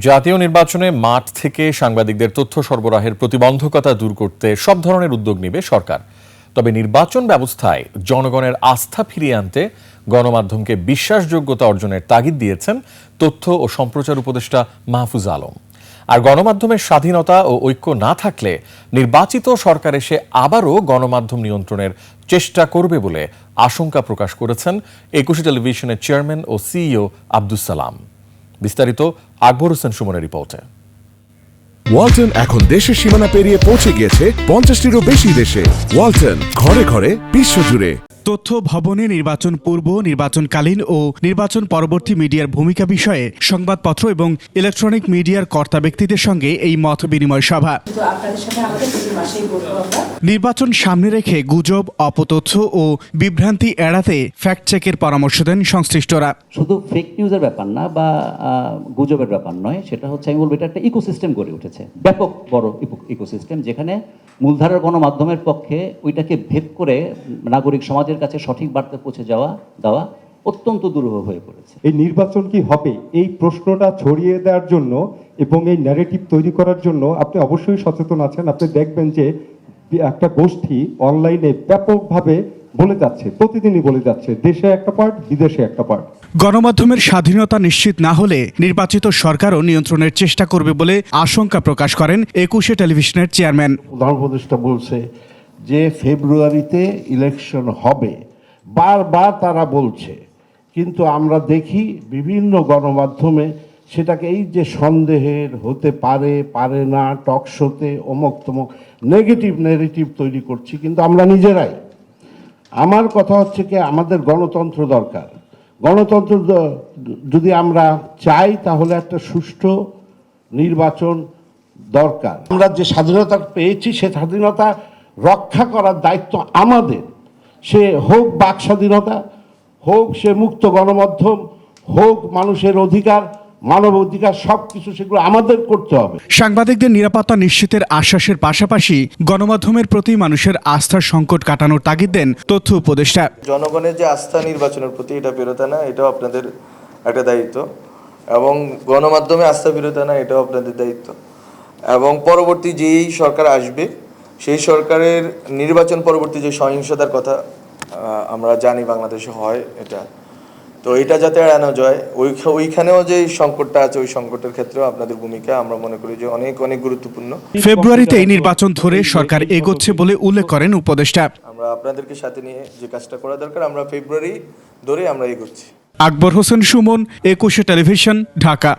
জাতীয় নির্বাচনে মাঠ থেকে সাংবাদিকদের তথ্য সরবরাহের প্রতিবন্ধকতা দূর করতে সব ধরনের উদ্যোগ নেবে সরকার। তবে নির্বাচন ব্যবস্থায় জনগণের আস্থা ফিরিয়ে আনতে গণমাধ্যমকে বিশ্বাসযোগ্যতা অর্জনের তাগিদ দিয়েছেন তথ্য ও সম্প্রচার উপদেষ্টা মাহফুজ আলম। আর গণমাধ্যমের স্বাধীনতা ও ঐক্য না থাকলে নির্বাচিত সরকার এসে আবারও গণমাধ্যম নিয়ন্ত্রণের চেষ্টা করবে বলে আশঙ্কা প্রকাশ করেছেন একুশে টেলিভিশনের চেয়ারম্যান ও সিইও আব্দুস সালাম। বিস্তারিত আকবর হোসেন সুমনের রিপোর্টে। ওয়ালটন এখন দেশের সীমানা পেরিয়ে পৌঁছে গিয়েছে 50টিরও বেশি দেশে। ওয়ালটন, ঘরে ঘরে বিশ্বজুড়ে। তথ্য ভবনে নির্বাচন পূর্ব, নির্বাচনকালীন ও নির্বাচন পরবর্তী মিডিয়ার ভূমিকা বিষয়ে সংবাদপত্র এবং ইলেকট্রনিক মিডিয়ার কর্তা ব্যক্তিদের সঙ্গে এই মত বিনিময় সভা। নির্বাচন সামনে রেখে গুজব, অপতথ্য ও বিভ্রান্তি এড়াতে ফ্যাক্ট চেকের পরামর্শ দেন সংশ্লিষ্টরা। শুধু ফেক নিউজের ব্যাপার না বা গুজবের ব্যাপার নয়, সেটা হচ্ছে আমি বলবো এটা একটা ইকোসিস্টেম গড়ে উঠেছে, ব্যাপক বড় ইকোসিস্টেম, যেখানে মূলধারার গণমাধ্যমের পক্ষে ওইটাকে ভেদ করে নাগরিক সমাজের কাছে সঠিক বার্তা পৌঁছে দেওয়া অত্যন্ত দুরূহ হয়ে পড়েছে। এই নির্বাচন কি হবে, এই প্রশ্নটা ছড়িয়ে দেওয়ার জন্য এবং এই ন্যারেটিভ তৈরি করার জন্য আপনি অবশ্যই সচেতন আছেন। আপনি দেখবেন যে একটা গোষ্ঠী অনলাইনে ব্যাপকভাবে বলে যাচ্ছে, প্রতিদিনই বলে যাচ্ছে, দেশে একটা পার্ট, বিদেশে একটা পার্ট। গণমাধ্যমের স্বাধীনতা নিশ্চিত না হলে নির্বাচিত সরকারও নিয়ন্ত্রণের চেষ্টা করবে বলে আশঙ্কা প্রকাশ করেন একুশে টেলিভিশনের চেয়ারম্যান। প্রধান উপদেষ্টা বলছে যে ফেব্রুয়ারিতে ইলেকশন হবে, বারবার তারা বলছে, কিন্তু আমরা দেখি বিভিন্ন গণমাধ্যমে সেটাকে এই যে সন্দেহের হতে পারে, পারে না, টক শোতে অমুক তমুক নেগেটিভ ন্যারেটিভ তৈরি করছি, কিন্তু আমরা নিজেরাই। আমার কথা হচ্ছে কি, আমাদের গণতন্ত্র দরকার। গণতন্ত্র যদি আমরা চাই তাহলে একটা সুষ্ঠু নির্বাচন দরকার। আমরা যে স্বাধীনতা পেয়েছি সে স্বাধীনতা রক্ষা করার দায়িত্ব আমাদের। সে হোক বাক স্বাধীনতা, হোক সে মুক্ত গণমাধ্যম, হোক মানুষের অধিকার, মানব অধিকার, সবকিছু সেগুলো আমাদের করতে হবে। সাংবাদিকদের নিরাপত্তা নিশ্চিতের আশ্বাসের পাশাপাশি গণমাধ্যমের প্রতি মানুষের আস্থার সংকট কাটানোর তাগিদ দেন তথ্য উপদেষ্টা। জনগণের যে আস্থা নির্বাচনের প্রতি, এটা ফেরত আনা, এটাও আপনাদের একটা দায়িত্ব, এবং গণমাধ্যমে আস্থা ফেরত আনা, এটাও আপনাদের দায়িত্ব। এবং পরবর্তী যেই সরকার আসবে সেই সরকারের নির্বাচন পরবর্তী যে সহিংসতার কথা আমরা জানি বাংলাদেশে হয়, তো এটা যাতে এড়ানো যায়, ওইখানেও যে সংকটটা আছে, ওই সংকটের ক্ষেত্রেও আপনাদের ভূমিকা আমরা মনে করি যে অনেক অনেক গুরুত্বপূর্ণ। ফেব্রুয়ারিতে এই নির্বাচন ধরে সরকার এগোচ্ছে বলে উল্লেখ করেন উপদেষ্টা। আমরা আপনাদেরকে সাথে নিয়ে যে কাজটা করা দরকার, আমরা ফেব্রুয়ারি ধরে আমরা এগোচ্ছি। আকবর হোসেন সুমন, একুশে টেলিভিশন, ঢাকা।